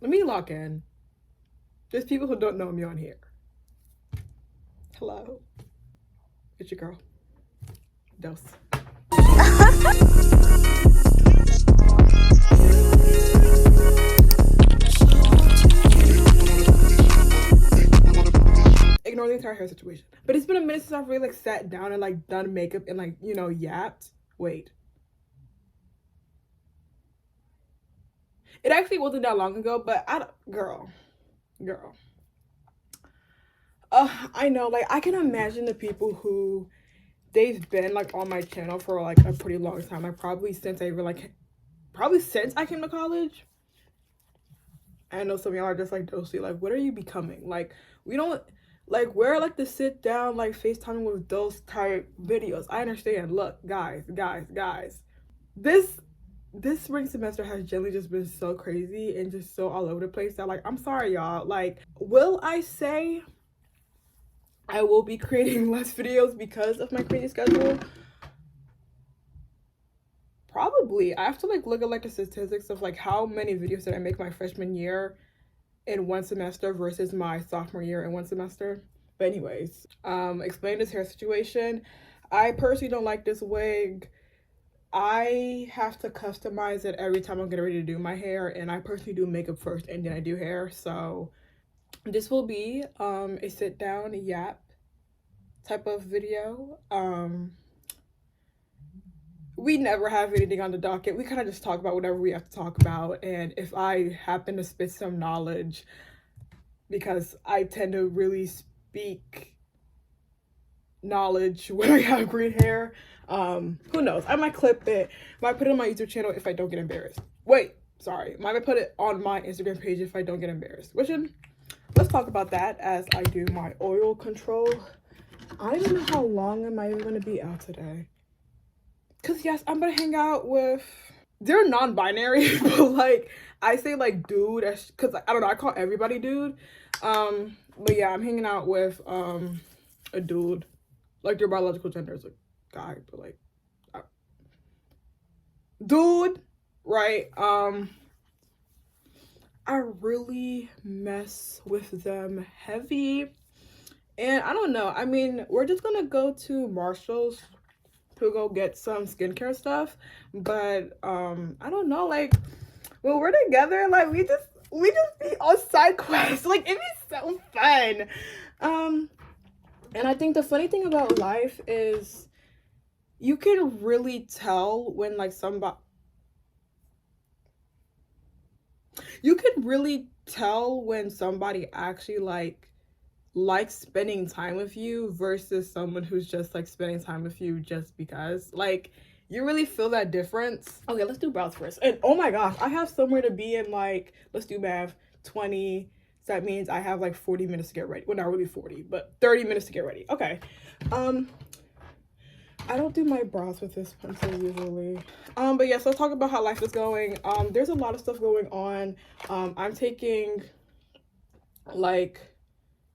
Let me lock in. There's people who don't know me on here. Hello. It's your girl, Dolcie. Ignore the entire hair situation. But it's been a minute since I've really like sat down and like done makeup and like, you know, yapped. Wait. It actually wasn't that long ago, but girl. I know, like, I can imagine the people who they've been like on my channel for like a pretty long time, like probably since I came to college. I know some of y'all are just like, Dolcie, like, what are you becoming? Like, we don't like, we're like the sit down like FaceTiming with those type videos. I understand. Look, guys, this spring semester has generally just been so crazy and just so all over the place that, like, I'm sorry, y'all. Like, will I say I will be creating less videos because of my crazy schedule? Probably. I have to like look at like the statistics of like how many videos did I make my freshman year in one semester versus my sophomore year in one semester. But anyways, explain this hair situation. I personally don't like this wig. I have to customize it every time I'm getting ready to do my hair, and I personally do makeup first and then I do hair. So this will be a sit down yap type of video. We never have anything on the docket. We kind of just talk about whatever we have to talk about, and if I happen to spit some knowledge, because I tend to really speak knowledge when I have green hair, who knows, I might clip it, might put it on my YouTube channel if I don't get embarrassed. Wait, sorry, might put it on my Instagram page if I don't get embarrassed. Let's talk about that as I do my oil control. I don't know how long am I even going to be out today. Because yes, I'm going to hang out with, they're non-binary, but like, I say like dude, because I don't know, I call everybody dude. But yeah, I'm hanging out with a dude. Like, their biological gender is a guy, but like, dude, right? I really mess with them heavy. And I don't know, I mean, we're just gonna go to Marshall's to go get some skincare stuff, but I don't know, like, when we're together, like, we just be on side quests. Like, it is so fun. And I think the funny thing about life is you can really tell when like somebody, you can really tell when somebody actually like likes spending time with you versus someone who's just like spending time with you just because. Like, you really feel that difference. Okay, let's do brows first. And oh my gosh, I have somewhere to be in, like, let's do math, 20. So that means I have like 40 minutes to get ready. Well, not really 40, but 30 minutes to get ready. Okay. I don't do my brows with this pencil usually. But yeah, so let's talk about how life is going. There's a lot of stuff going on. I'm taking like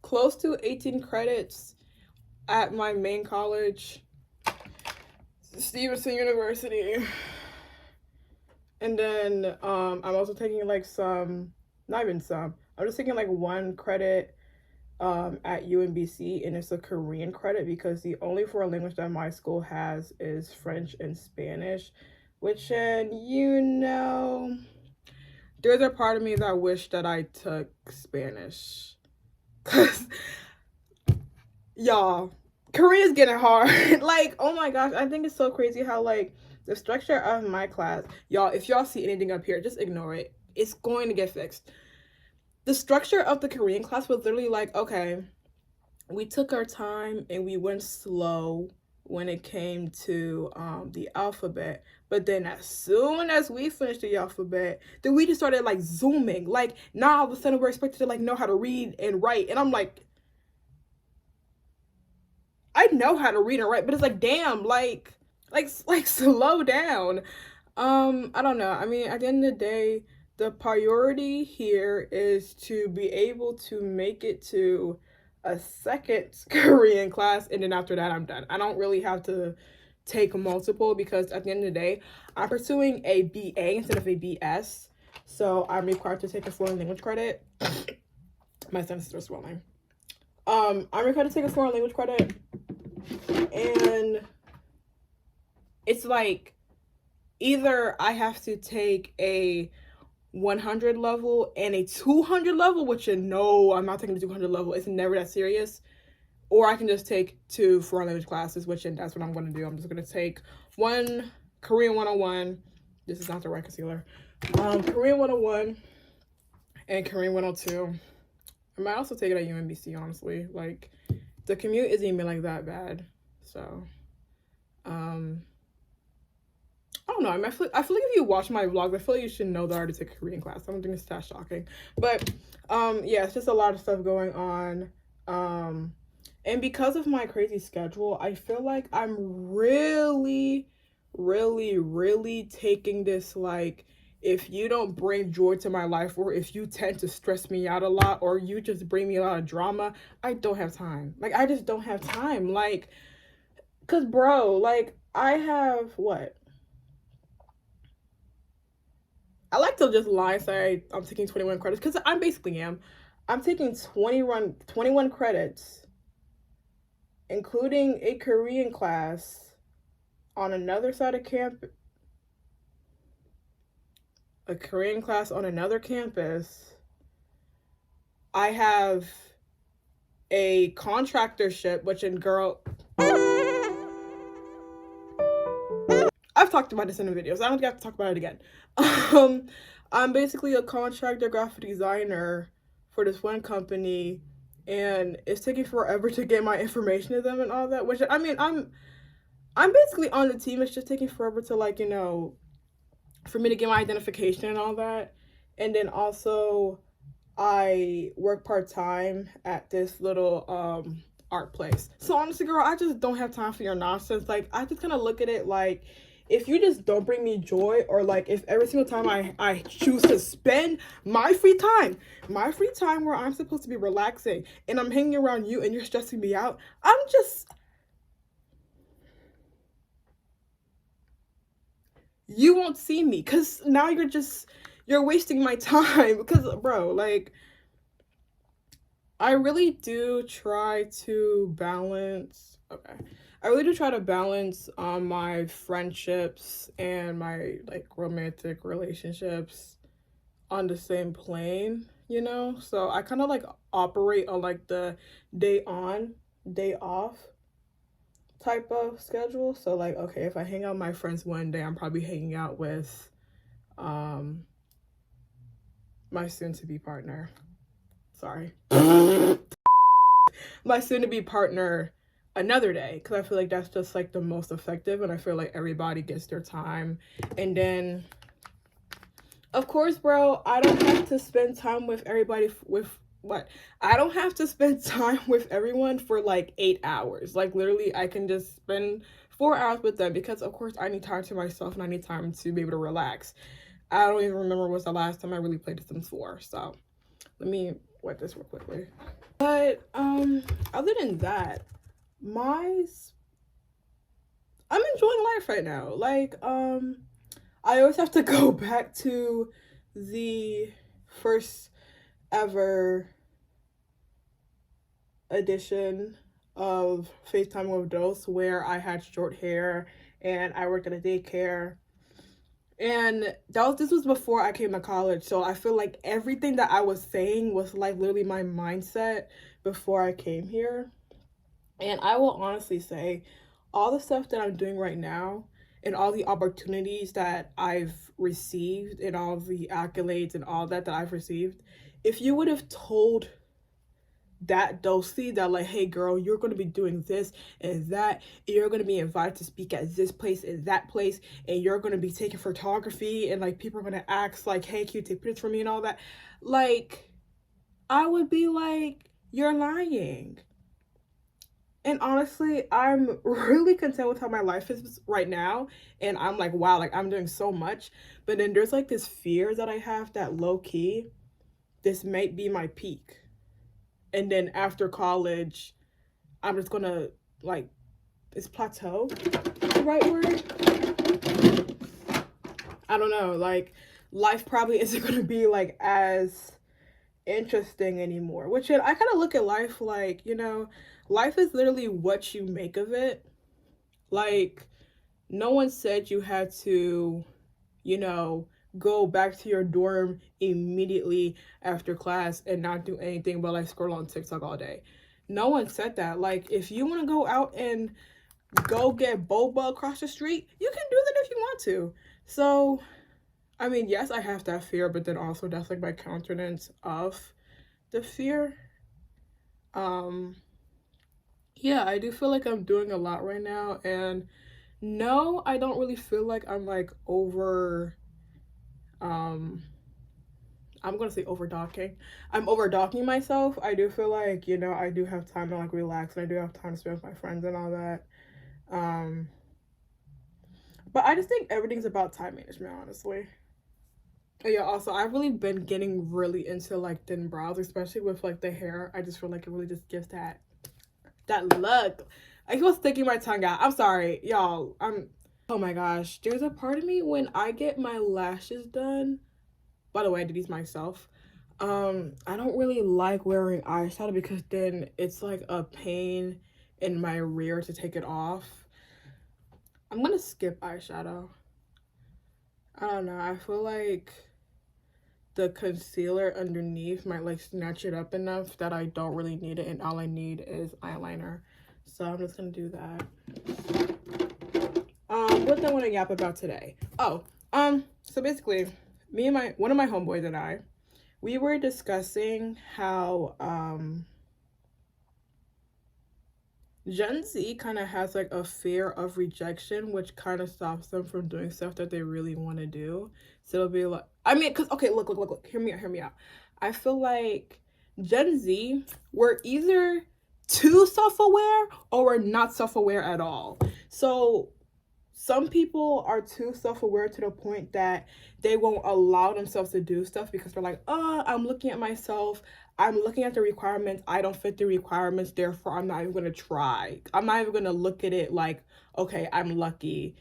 close to 18 credits at my main college, Stevenson University. And then I'm also taking like some, not even some, I'm just taking like one credit at UMBC, and it's a Korean credit because the only foreign language that my school has is French and Spanish, which, and you know, there's a part of me that wish that I took Spanish, because y'all, Korea's getting hard. Like, oh my gosh, I think it's so crazy how like the structure of my class, y'all, if y'all see anything up here, just ignore it. It's going to get fixed. The structure of the Korean class was literally like, okay, we took our time and we went slow when it came to the alphabet, but then as soon as we finished the alphabet, then we just started like zooming. Like, now all of a sudden we're expected to like know how to read and write, and I'm like, I know how to read and write, but it's like, damn, like slow down. I don't know, I mean, at the end of the day, the priority here is to be able to make it to a second Korean class, and then after that I'm done. I don't really have to take multiple because at the end of the day, I'm pursuing a BA instead of a BS. So I'm required to take a foreign language credit. My senses are swelling. I'm required to take a foreign language credit, and it's like either I have to take a 100 level and a 200 level, which no, I'm not taking the 200 level. It's never that serious. Or I can just take 2 foreign language classes, which that's what I'm going to do. I'm just going to take one Korean 101. This is not the right concealer. Korean 101 and Korean 102. I might also take it at UMBC, honestly. Like, the commute isn't even like that bad. So, I don't know. I mean, I feel like if you watch my vlogs, I feel like you should know that I already took a Korean class. I don't think it's that shocking. But, yeah, it's just a lot of stuff going on. And because of my crazy schedule, I feel like I'm really taking this, like, if you don't bring joy to my life, or if you tend to stress me out a lot, or you just bring me a lot of drama, I don't have time. Like, I just don't have time. Like, because, bro, like, I have, what? I like to just lie and say I'm taking 21 credits, because I basically am. I'm taking 21 credits, including a Korean class on another side of campus. A Korean class on another campus. I have a contractorship, which in girl, I've talked about this in the videos. I don't have to talk about it again. I'm basically a contractor graphic designer for this one company, and it's taking forever to get my information to them and all that, which, I mean, I'm basically on the team. It's just taking forever to, like, you know, for me to get my identification and all that. And then also I work part-time at this little art place. So honestly, girl, I just don't have time for your nonsense. Like, I just kind of look at it like, if you just don't bring me joy, or like if every single time I choose to spend my free time where I'm supposed to be relaxing, and I'm hanging around you and you're stressing me out, you won't see me, because now you're wasting my time. Because, bro, like, I really do try to balance, I really do try to balance my friendships and my, like, romantic relationships on the same plane, you know? So I kind of, like, operate on, like, the day on, day off type of schedule. So, like, okay, if I hang out with my friends one day, I'm probably hanging out with my soon-to-be partner. Sorry. My soon-to-be partner another day, because I feel like that's just, like, the most effective, and I feel like everybody gets their time. And then, of course, bro, I don't have to spend time with everybody I don't have to spend time with everyone for, like, 8 hours. Like, literally, I can just spend 4 hours with them, because, of course, I need time to myself, and I need time to be able to relax. I don't even remember what's the last time I really played The Sims 4, so let me wipe this real quickly. But, other than that, I'm enjoying life right now. Like, I always have to go back to the first ever edition of FaceTime with Dolce, where I had short hair and I worked at a daycare, and this was before I came to college. So I feel like everything that I was saying was, like, literally my mindset before I came here. And I will honestly say, all the stuff that I'm doing right now, and all the opportunities that I've received, and all the accolades and all that I've received, if you would have told that Dolcie that, like, hey girl, you're going to be doing this and that, and you're going to be invited to speak at this place and that place, and you're going to be taking photography, and, like, people are going to ask, like, hey, can you take pictures for me and all that, like, I would be like, you're lying. And honestly, I'm really content with how my life is right now. And I'm like, wow, like, I'm doing so much. But then there's, like, this fear that I have that low-key, this might be my peak. And then after college, I'm just gonna, like, is plateau the right word? I don't know. Like, life probably isn't going to be like as interesting anymore. Which I kind of look at life like, you know, life is literally what you make of it. Like, no one said you had to, you know, go back to your dorm immediately after class and not do anything but like scroll on TikTok all day. No one said that. Like, if you want to go out and go get boba across the street, you can do that if you want to. So, I mean, yes, I have that fear, but then also that's like my countenance of the fear. Yeah, I do feel like I'm doing a lot right now, and no, I don't really feel like I'm like over I'm gonna say overdocking. I'm overdocking myself. I do feel like, you know, I do have time to like relax, and I do have time to spend with my friends and all that. But I just think everything's about time management, honestly. Yeah, also I've really been getting really into like thin brows, especially with like the hair. I just feel like it really just gives that look. I was sticking my tongue out. I'm sorry, y'all. Oh my gosh. There's a part of me when I get my lashes done. By the way, I did these myself. I don't really like wearing eyeshadow because then it's like a pain in my rear to take it off. I'm gonna skip eyeshadow. I don't know. I feel like the concealer underneath might like snatch it up enough that I don't really need it, and all I need is eyeliner. So I'm just gonna do that. What do I want to yap about today? Oh, so basically, me and one of my homeboys and I, we were discussing how Gen Z kind of has like a fear of rejection, which kind of stops them from doing stuff that they really want to do. So it'll be like, I mean, because, okay, look, hear me out. I feel like Gen Z, we're either too self-aware or we're not self-aware at all. So some people are too self-aware to the point that they won't allow themselves to do stuff because they're like, oh, I'm looking at myself, I'm looking at the requirements, I don't fit the requirements, therefore I'm not even going to try. I'm not even going to look at it like, okay, I'm lucky.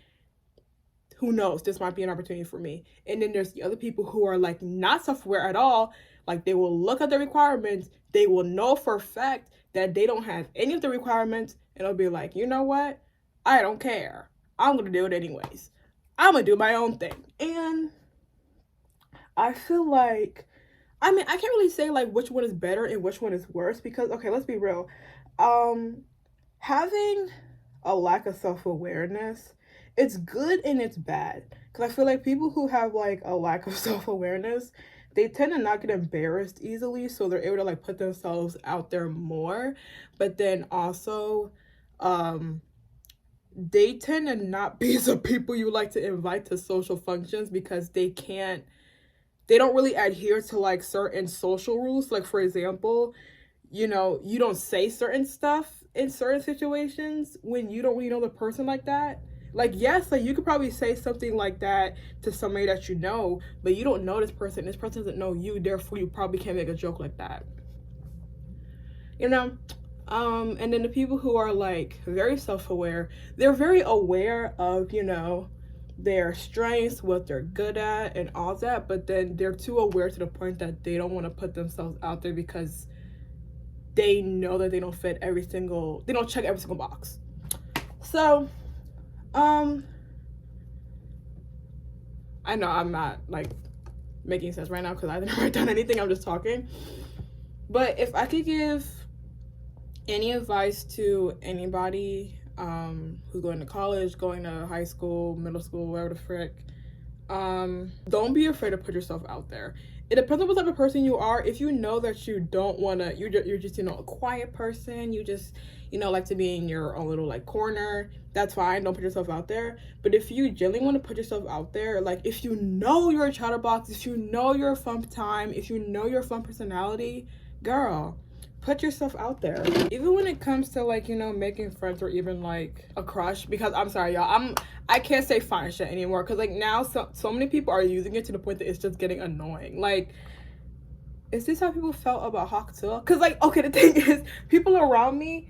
Who knows? This might be an opportunity for me. And then there's the other people who are like not self-aware at all. Like, they will look at the requirements, they will know for a fact that they don't have any of the requirements, and they'll be like, you know what? I don't care. I'm going to do it anyways. I'm going to do my own thing. And I feel like, I mean, I can't really say like which one is better and which one is worse because, okay, let's be real. Having a lack of self-awareness, it's good and it's bad. Because I feel like people who have like a lack of self-awareness, they tend to not get embarrassed easily. So they're able to like put themselves out there more. But then also, they tend to not be the people you like to invite to social functions because they don't really adhere to like certain social rules. Like, for example, you know, you don't say certain stuff in certain situations when you don't really know the person like that. Like, yes, like you could probably say something like that to somebody that you know, but you don't know this person doesn't know you, therefore you probably can't make a joke like that, you know. And then the people who are like very self-aware, they're very aware of, you know, their strengths, what they're good at and all that, but then they're too aware to the point that they don't want to put themselves out there because they know that they don't check every single box. So I know I'm not like making sense right now because I didn't write down anything, I'm just talking. But if I could give any advice to anybody who's going to college, going to high school, middle school, whatever the frick, don't be afraid to put yourself out there. It depends on what type of person you are. If you know that you don't want to, you're just, you know, a quiet person, you just, you know, like to be in your own little like corner, that's fine, don't put yourself out there. But if you genuinely want to put yourself out there, like if you know you're a chatterbox, if you know you're a fun time, if you know you're a fun personality, girl, put yourself out there. Even when it comes to like, you know, making friends or even like a crush, because I'm sorry y'all, I can't say fine shit anymore because like now so many people are using it to the point that it's just getting annoying. Like, is this how people felt about Hawk Tuh? Because like, okay, the thing is, people around me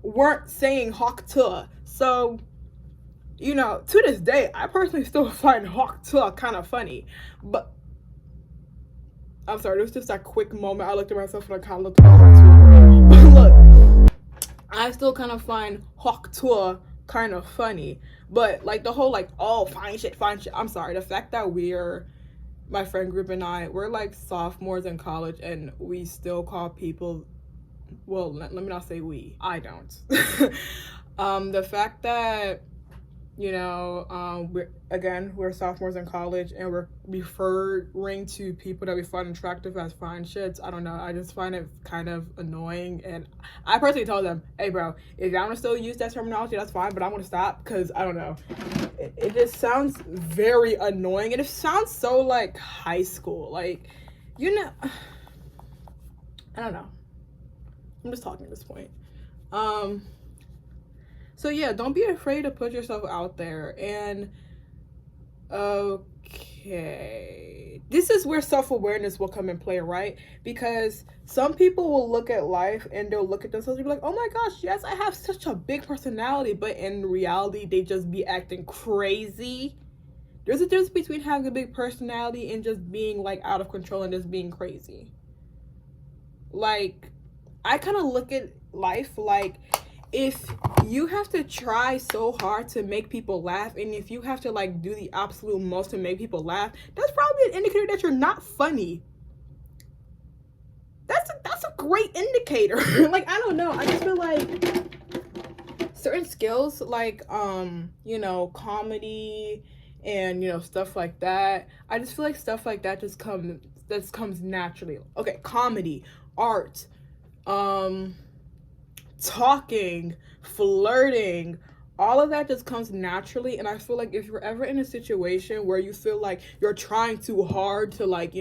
weren't saying Hawk Tuh, so, you know, to this day I personally still find Hawk Tuh kind of funny, but I'm sorry, it was just that quick moment. I looked at myself and I kind of looked at my But look, I still kind of find hawk tour kind of funny. But like the whole like, oh, fine shit, fine shit. I'm sorry, the fact that my friend group and we're like sophomores in college and we still call people, well, let me not say we, I don't. The fact that, we're sophomores in college and we're referring to people that we find attractive as fine shits. I don't know. I just find it kind of annoying. And I personally told them, hey, bro, if y'all want to still use that terminology, that's fine. But I'm going to stop because I don't know. It just sounds very annoying. And it sounds so like high school. Like, I don't know. I'm just talking at this point. So yeah, don't be afraid to put yourself out there. And okay, this is where self-awareness will come in play, right? Because some people will look at life and they'll look at themselves and be like, oh my gosh, yes, I have such a big personality, but in reality they just be acting crazy. There's a difference between having a big personality and just being like out of control and just being crazy. Like, I kind of look at life like, if you have to try so hard to make people laugh, and if you have to like do the absolute most to make people laugh, that's probably an indicator that you're not funny. That's a great indicator. Like, I don't know, I just feel like certain skills like comedy and stuff like that, I just feel like stuff like that just comes naturally. Okay, comedy, art, talking, flirting, all of that just comes naturally. And I feel like if you're ever in a situation where you feel like you're trying too hard to like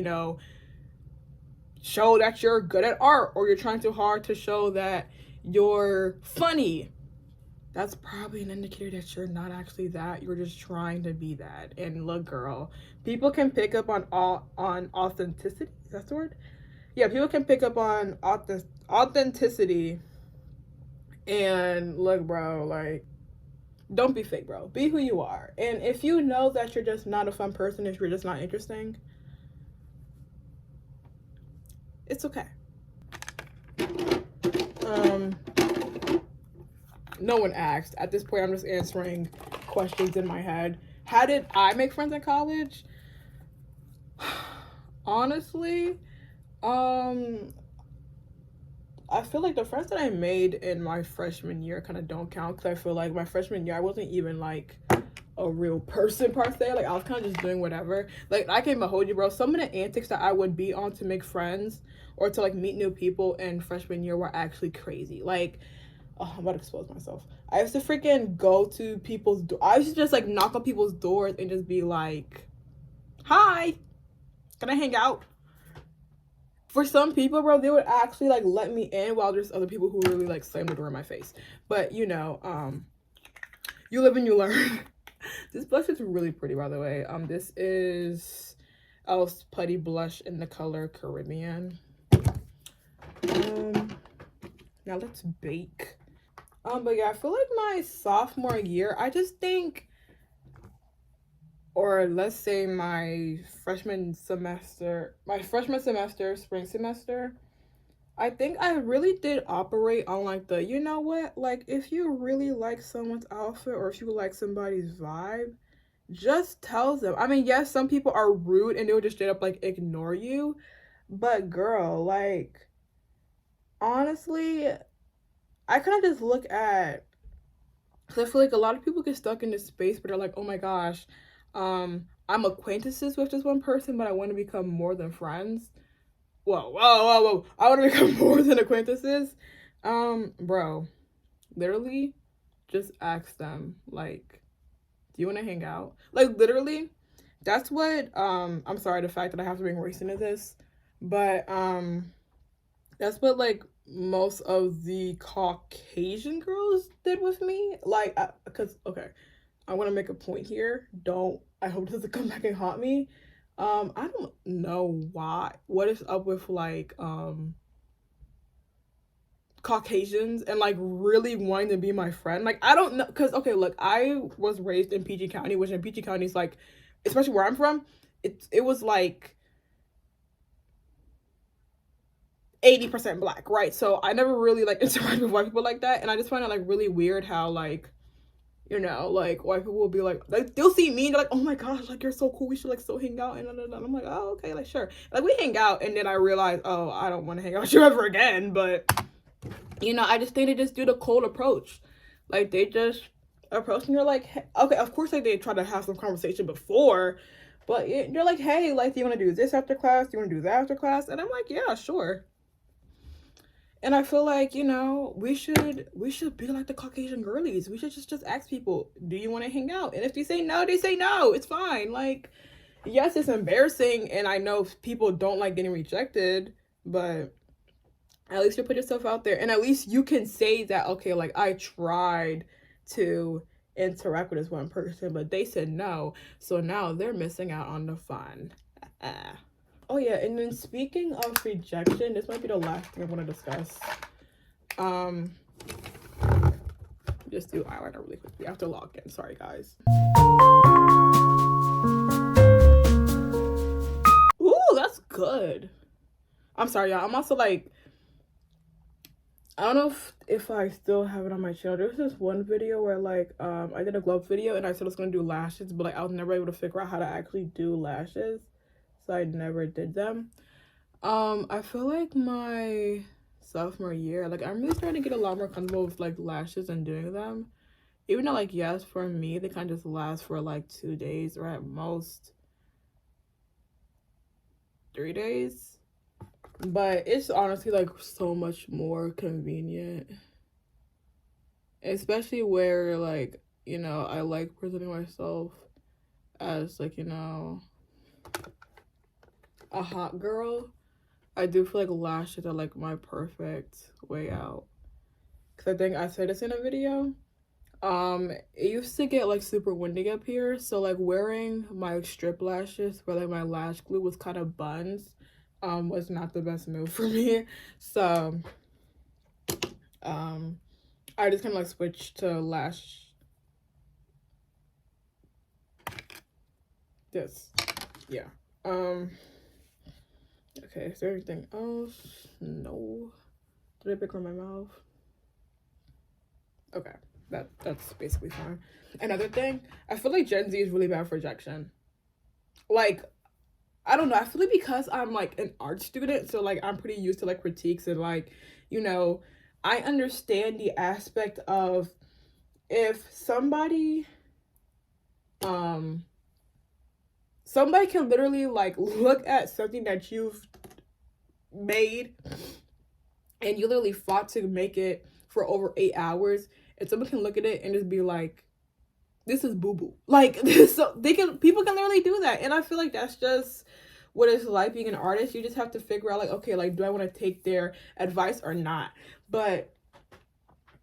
show that you're good at art, or you're trying too hard to show that you're funny, that's probably an indicator that you're not actually that. You're just trying to be that. And look, girl, people can pick up on authenticity. Is that the word? Yeah, people can pick up on authenticity. And look, bro, like, don't be fake, bro. Be who you are. And if you know that you're just not a fun person, if you're just not interesting, it's okay. No one asked. At this point, I'm just answering questions in my head. How did I make friends in college? Honestly, I feel like the friends that I made in my freshman year kind of don't count, because I feel like my freshman year I wasn't even like a real person per se. Like, I was kind of just doing whatever. Like, I can't even hold you, bro. Some of the antics that I would be on to make friends or to like meet new people in freshman year were actually crazy. Like, oh, I'm about to expose myself. I used to freaking go to people's I used to just like knock on people's doors and just be like, hi, can I hang out? For some people, bro, they would actually like let me in, while there's other people who really like slam the door in my face. But you live and you learn. This blush is really pretty, by the way. This is Elf's Putty Blush in the color Caribbean. Now let's bake. But yeah, I feel like my sophomore year, I just think, or let's say my freshman semester, spring semester, I think I really did operate on like the, you know what, like if you really like someone's outfit or if you like somebody's vibe, just tell them. I mean, yes, some people are rude and they'll just straight up like ignore you, but girl, like, honestly, I kind of just look at, because I feel like a lot of people get stuck in this space, but they're like, oh my gosh, I'm acquaintances with this one person, but I want to become more than friends. Whoa, I want to become more than acquaintances. Bro, literally just ask them, like, do you want to hang out? Like, literally, that's what, I'm sorry, the fact that I have to bring race into this, but, that's what, like, most of the Caucasian girls did with me. Like, because, okay, I want to make a point here. I hope it doesn't come back and haunt me. I don't know what is up with like Caucasians and like really wanting to be my friend. Like, I don't know, because okay, look, I was raised in PG County, which in PG County is like, especially where I'm from, it was like 80% black, right? So I never really like interact with white people like that, and I just find it like really weird how like, you know, like white people will be like they'll see me and they're like, oh my gosh, like you're so cool, we should like still hang out, and I'm like, oh okay, like sure, like we hang out, and then I realize, oh, I don't want to hang out with you ever again. But you know, I just think they just do the cold approach, like they just approach and you're like, hey, okay, of course like they try to have some conversation before, but you're like, hey, like, do you want to do this after class, do you want to do that after class? And I'm like, yeah, sure. And I feel like, you know, we should be like the Caucasian girlies. We should just ask people, do you want to hang out? And if they say no, they say no. It's fine. Like, yes, it's embarrassing, and I know people don't like getting rejected, but at least you put yourself out there, and at least you can say that, okay, like I tried to interact with this one person, but they said no, so now they're missing out on the fun. Oh yeah, and then speaking of rejection, this might be the last thing I want to discuss. Just do eyeliner really quickly after login. Sorry guys. Ooh, that's good. I'm sorry y'all, I'm also like, I don't know if I still have it on my channel. There's this one video where like I did a globe video and I said I was gonna do lashes, but like I was never able to figure out how to actually do lashes, so I never did them. I feel like my sophomore year, like I'm really starting to get a lot more comfortable with like lashes and doing them, even though like, yes, for me they kind of just last for like 2 days or at most 3 days, but it's honestly like so much more convenient, especially where like, you know, I like presenting myself as like, you know, a hot girl. I do feel like lashes are like my perfect way out, because I think I said this in a video. It used to get like super windy up here, so like wearing my strip lashes where like my lash glue was kind of buns was not the best move for me. So I just kind of like switched to lash this. Yeah. Okay, is there anything else? No. Did I pick on my mouth? Okay, that's basically fine. Another thing, I feel like Gen Z is really bad for rejection. Like, I don't know, I feel like because I'm like an art student, so like I'm pretty used to like critiques and like, you know, I understand the aspect of if somebody somebody can literally like look at something that you've made and you literally fought to make it for over 8 hours, and someone can look at it and just be like, this is boo-boo. Like, so people can literally do that, and I feel like that's just what it's like being an artist. You just have to figure out like, okay, like, do I want to take their advice or not? But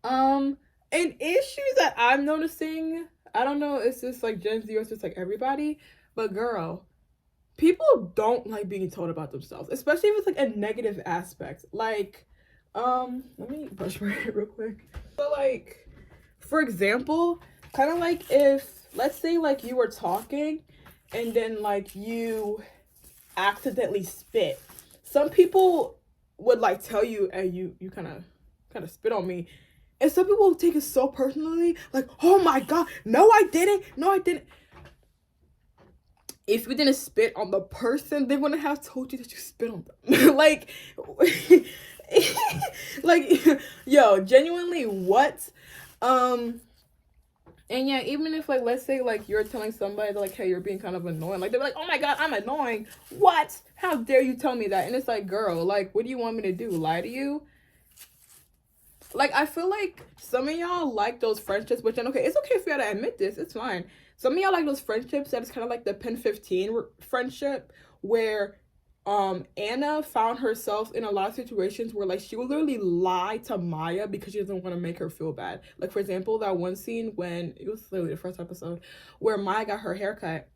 an issue that I'm noticing, I don't know, it's just like Gen Z or it's just like everybody, but girl, people don't like being told about themselves, especially if it's like a negative aspect. Like, let me brush my hair real quick. So like, for example, kind of like if, let's say like you were talking and then like you accidentally spit. Some people would like tell you, hey, you kind of spit on me. And some people take it so personally, like, oh my God, no, I didn't. No, I didn't. If you didn't spit on the person, they wouldn't have told you that you spit on them. Like, like, yo, genuinely, what? And yeah, even if like, let's say like you're telling somebody that, like, hey, you're being kind of annoying, like they're like, oh my God, I'm annoying. What? How dare you tell me that? And it's like, girl, like, what do you want me to do? Lie to you? Like, I feel like some of y'all like those friendships, which, okay, it's okay for y'all to admit this, it's fine. Some of y'all like those friendships that is kind of like the Pen 15 friendship, where Anna found herself in a lot of situations where like she would literally lie to Maya because she doesn't want to make her feel bad. Like, for example, that one scene when it was literally the first episode where Maya got her haircut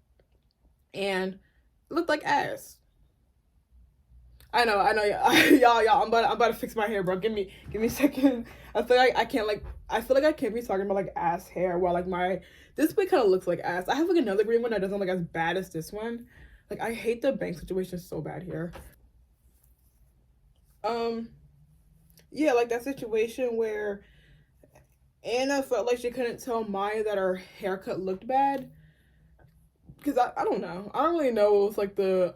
and it looked like ass. I know, y'all. I'm about to fix my hair, bro. Give me a second. I feel like I can't be talking about like ass hair while like this wig kind of looks like ass. I have like another green one that doesn't look as bad as this one. Like, I hate the bank situation so bad here. Yeah, like that situation where Anna felt like she couldn't tell Maya that her haircut looked bad. Because I don't know. I don't really know what was like the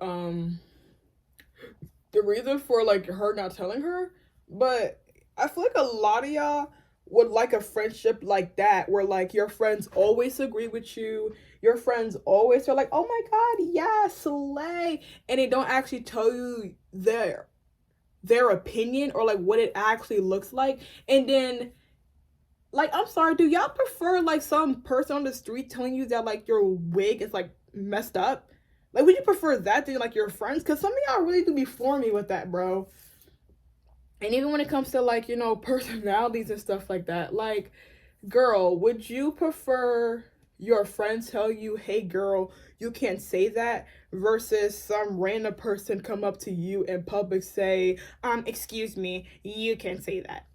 reason for like her not telling her. But I feel like a lot of y'all would like a friendship like that where like your friends always agree with you. Your friends always are like, oh my god, yeah, slay. And they don't actually tell you their opinion or like what it actually looks like. And then like, I'm sorry, do y'all prefer like some person on the street telling you that like your wig is like messed up? Like, would you prefer that than like your friends? Because some of y'all really do be for me with that, bro. And even when it comes to like, you know, personalities and stuff like that, like, girl, would you prefer your friends tell you, hey girl, you can't say that, versus some random person come up to you in public say, excuse me, you can't say that?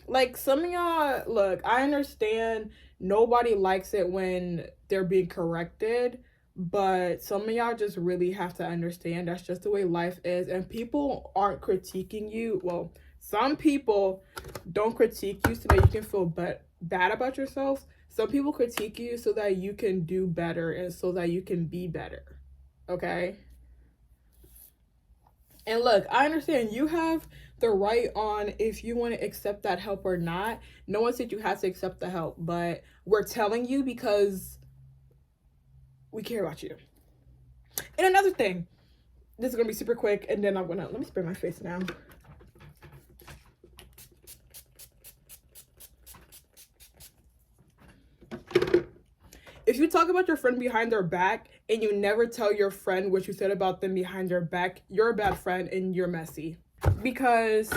Like, some of y'all, look, I understand nobody likes it when they're being corrected, but some of y'all just really have to understand that's just the way life is. And people aren't critiquing you. Well, some people don't critique you so that you can feel bad about yourself. Some people critique you so that you can do better and so that you can be better. Okay? And look, I understand you have the right on if you want to accept that help or not. No one said you have to accept the help, but we're telling you because we care about you. And another thing, this is gonna be super quick, and then I'm gonna let me spray my face now. If you talk about your friend behind their back and you never tell your friend what you said about them behind their back, you're a bad friend and you're messy. Because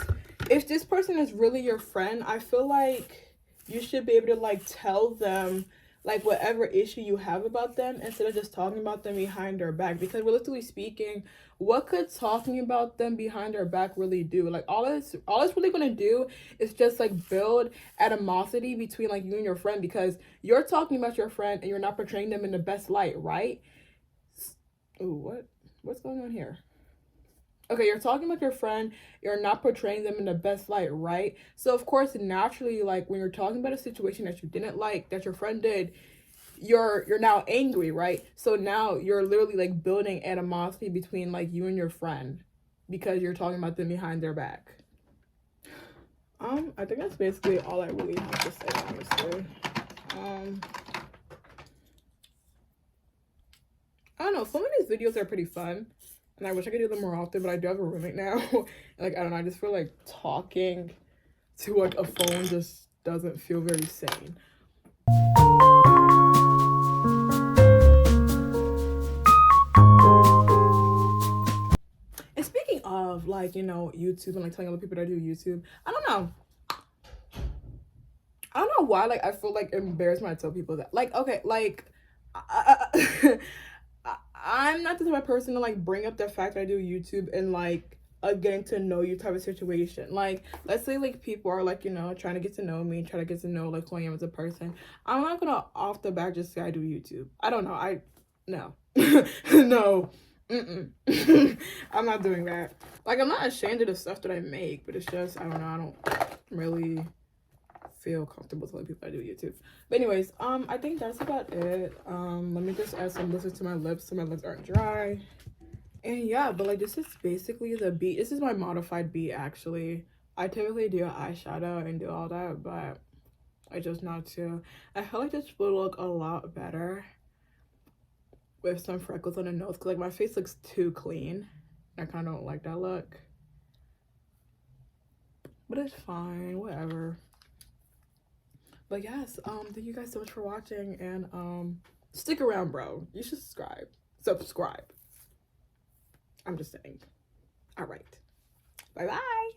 if this person is really your friend, I feel like you should be able to like tell them like whatever issue you have about them instead of just talking about them behind their back. Because realistically speaking, what could talking about them behind their back really do? Like all it's really gonna do is just like build animosity between like you and your friend, because you're talking about your friend and you're not portraying them in the best light, right? Ooh, what's going on here? Okay, you're talking about your friend, you're not portraying them in the best light, right? So of course, naturally, like when you're talking about a situation that you didn't like, that your friend did, you're now angry, right? So now you're literally like building animosity between like you and your friend because you're talking about them behind their back. I think that's basically all I really have to say, honestly. I don't know, some of these videos are pretty fun. And I wish I could do them more often, but I do have a roommate now. Like, I don't know, I just feel like talking to like a phone just doesn't feel very sane. And speaking of like, you know, YouTube and like telling other people that I do YouTube, I don't know why like I feel like embarrassed when I tell people that. Like, okay, like I'm not the type of person to like bring up the fact that I do YouTube and like a getting to know you type of situation. Like, let's say like people are like, you know, trying to get to know me, trying to get to know like who I am as a person. I'm not gonna off the bat just say I do YouTube. I don't know. No. No. I'm not doing that. Like, I'm not ashamed of the stuff that I make, but it's just, I don't know, I don't really feel comfortable telling people I do YouTube. But anyways, I think that's about it. Let me just add some lipstick to my lips so my lips aren't dry. And yeah, but like this is basically the beat. This is my modified beat actually. I typically do eyeshadow and do all that, but I chose not to. I feel like this would look a lot better with some freckles on the nose, because like my face looks too clean. I kind of don't like that look. But it's fine, whatever. But yes, thank you guys so much for watching, and stick around, bro. You should subscribe. I'm just saying. All right. Bye bye.